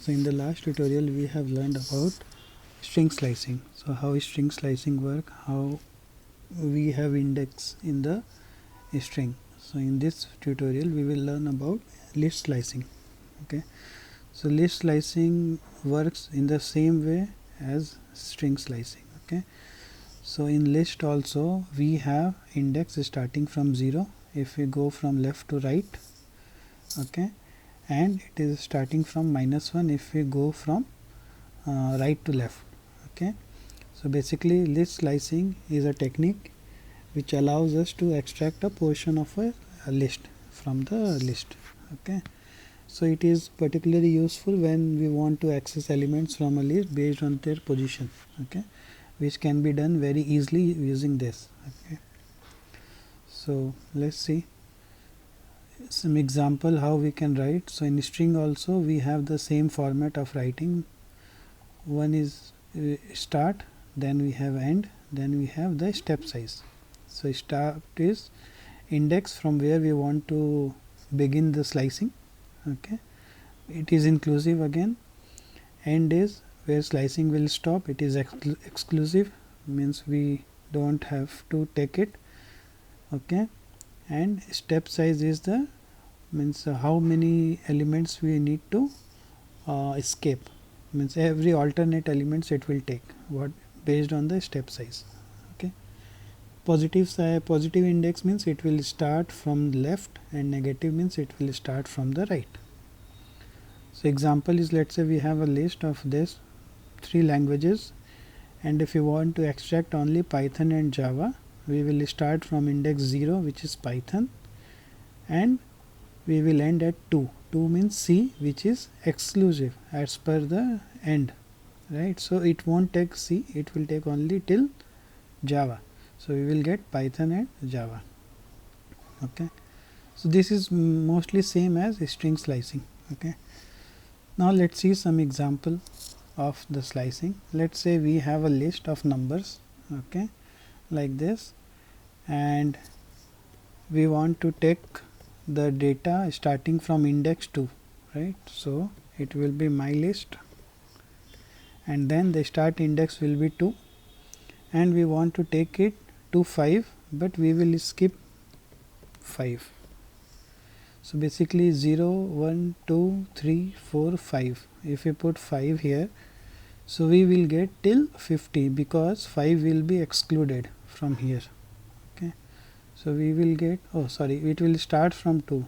So in the last tutorial we have learned about string slicing. So how string slicing work, how we have index in the string. So in this tutorial we will learn about list slicing. Okay, so list slicing works in the same way as string slicing. Okay, so in list also we have index starting from 0 if we go from left to right. Okay, and it is starting from -1 if we go from right to left. Okay, so basically list slicing is a technique which allows us to extract a portion of a list from the list. Okay, so it is particularly useful when we want to access elements from a list based on their position. Okay, which can be done very easily using this. Okay, so let's see some example how we can write. So in string also we have the same format of writing. One is start, then we have end, then we have the step size. So start is index from where we want to begin the slicing. Okay, it is inclusive again. End is where slicing will stop, it is exclusive, means we don't have to take it. Okay, and step size is the means how many elements we need to escape, means every alternate elements it will take what based on the step size. Okay, positive index means it will start from left and negative means it will start from the right. So example is, let's say we have a list of this 3 languages, and if you want to extract only Python and Java, we will start from index 0 which is Python, and we will end at 2. 2 means C, which is exclusive as per the end, right? So it won't take C, it will take only till Java. So we will get Python and Java. Okay, so this is mostly same as string slicing. Okay, now let's see some example of the slicing. Let's say we have a list of numbers, okay, like this, and we want to take the data starting from index 2, right? So it will be my list, and then the start index will be 2, and we want to take it to 5, but we will skip 5. So basically 0, 1, 2, 3, 4, 5. If we put 5 here, so we will get till 50 because 5 will be excluded from here. Okay, so we will get, oh sorry, it will start from 2.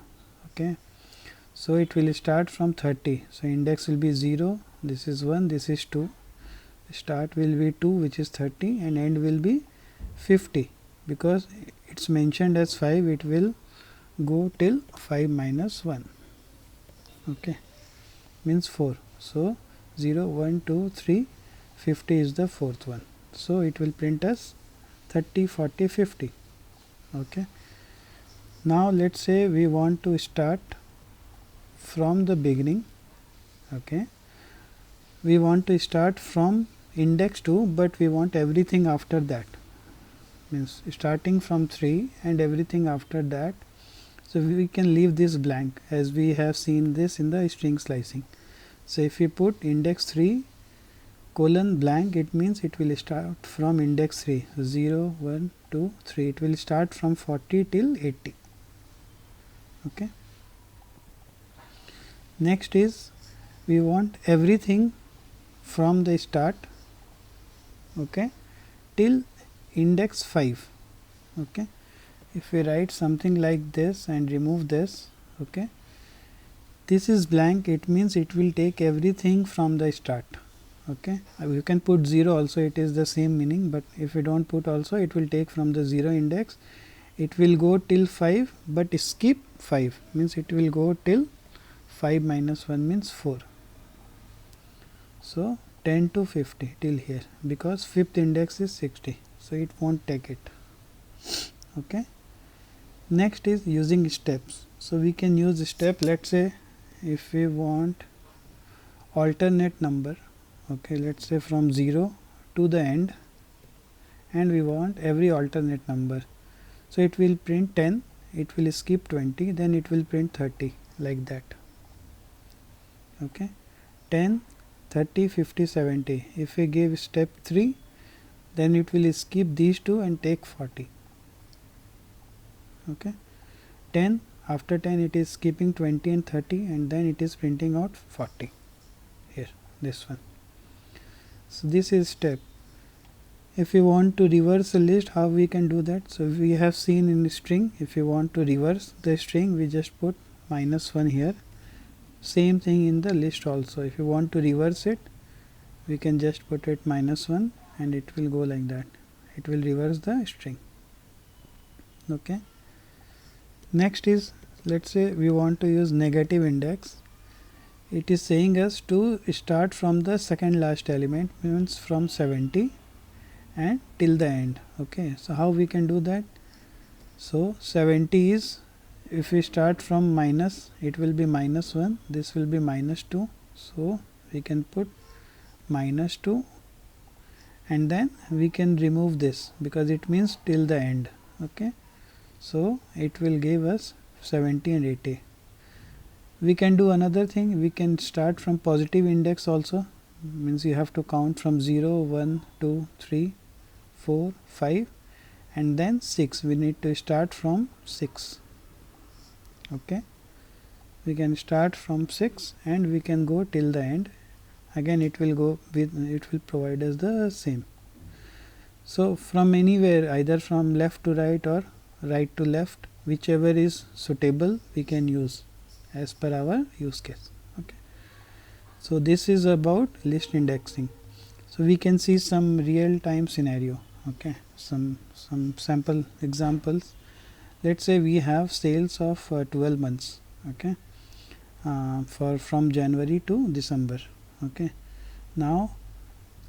Okay, so it will start from 30. So index will be 0, this is 1, this is 2. Start will be 2 which is 30, and end will be 50 because it's mentioned as 5, it will go till 5 minus 1. Okay, means 4. So 0, 1, 2, 3, 50 is the fourth one. So it will print us 30, 40, 50. Okay, now let's say we want to start from the beginning. Okay, we want to start from index 2, but we want everything after that, means starting from 3 and everything after that. So we can leave this blank as we have seen this in the string slicing. So if we put index 3 colon blank, it means it will start from index 3, 0, 1, 2, 3. It will start from 40 till 80. Okay, next is we want everything from the start, okay, till index 5. Okay, if we write something like this and remove this, okay, this is blank, it means it will take everything from the start. Okay, you can put 0 also, it is the same meaning, but if you don't put also, it will take from the 0 index, it will go till 5 but skip 5, means it will go till 5 minus 1 means 4. So 10 to 50 till here, because fifth index is 60, so it won't take it. Okay, next is using steps. So we can use step, let's say if we want alternate number, okay, let's say from 0 to the end, and we want every alternate number. So it will print 10, it will skip 20, then it will print 30, like that. Okay, 10, 30, 50, 70. If we give step 3, then it will skip these two and take 40. Okay, 10, after 10 it is skipping 20 and 30, and then it is printing out 40 here, this one. So this is step. If we want to reverse a list, how we can do that? So we have seen in the string, if you want to reverse the string, we just put -1 here. Same thing in the list also. If you want to reverse it, we can just put it -1 and it will go like that. It will reverse the string. Okay. Next is, let's say we want to use negative index. It is saying us to start from the second last element, means from 70 and till the end. Okay, so how we can do that? So 70 is, if we start from minus, it will be -1, this will be -2, so we can put -2, and then we can remove this because it means till the end. Okay, so it will give us 70 and 80. We can do another thing, we can start from positive index also, means you have to count from 0, 1, 2, 3, 4, 5 and then 6. We need to start from 6. Okay, we can start from 6 and we can go till the end. Again it will go with, it will provide us the same. So from anywhere, either from left to right or right to left, whichever is suitable we can use as per our use case. Okay, so this is about list indexing. So we can see some real time scenario. Okay, some sample examples. Let's say we have sales of 12 months. Okay, for from January to December. Okay, now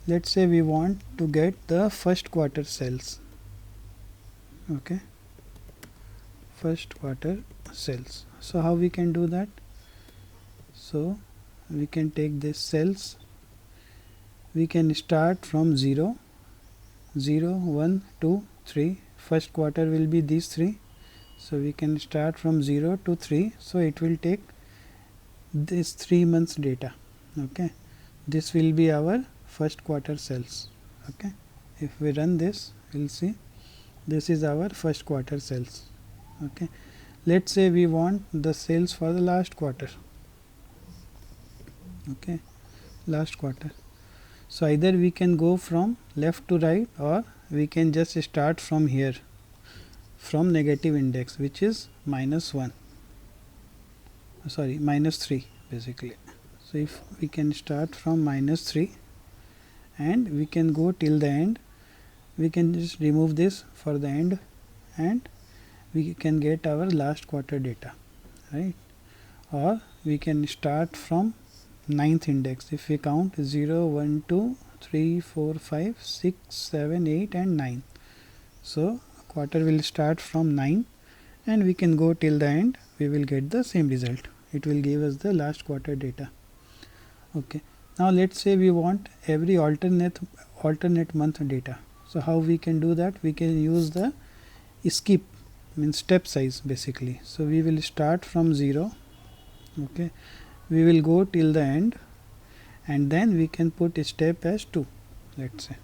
let's say we want to get the first quarter sales. Okay, first quarter sales. So how we can do that? So we can take this cells, we can start from 0, 0, 1, 2, 3. First quarter will be these 3. So we can start from 0 to 3. So it will take this 3 months data. Okay, this will be our first quarter sales. Okay, if we run this, we'll see this is our first quarter sales. Okay, let's say we want the sales for the last quarter. Okay, last quarter. So either we can go from left to right or we can just start from here, from negative index, which is -1, sorry, -3 basically. So if we can start from -3 and we can go till the end, we can just remove this for the end and we can get our last quarter data, right? Or we can start from 9th index. If we count 0, 1, 2, 3, 4, 5, 6, 7, 8 and 9. So quarter will start from 9 and we can go till the end, we will get the same result. It will give us the last quarter data. Okay, now let's say we want every alternate month data. So how we can do that? We can use the skip, means step size basically. So we will start from 0. Okay, we will go till the end and then we can put a step as 2, let's say.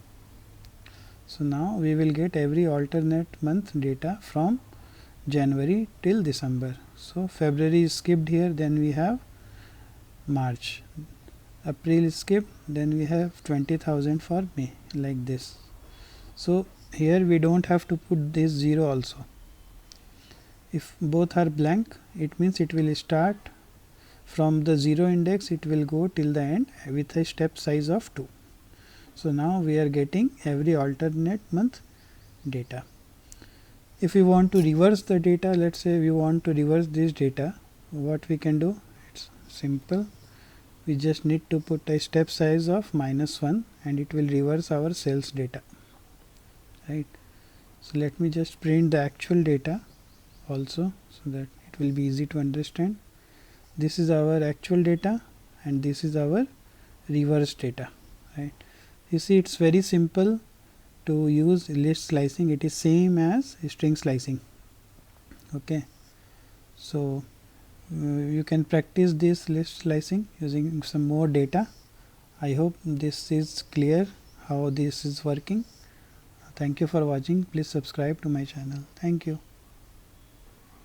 So now we will get every alternate month data from January till December. So February is skipped here, then we have March. April is skipped, then we have 20,000 for May, like this. So here we don't have to put this 0 also. If both are blank, it means it will start from the 0 index, it will go till the end with a step size of 2. So now we are getting every alternate month data. If we want to reverse the data, let's say we want to reverse this data, what we can do? It's simple. We just need to put a step size of -1 and it will reverse our sales data, right? So let me just print the actual data also so that it will be easy to understand. This is our actual data and this is our reverse data, right? You see, it's very simple to use list slicing. It is same as string slicing. Okay, so You can practice this list slicing using some more data. I hope this is clear how this is working. Thank you for watching. Please subscribe to my channel. Thank you.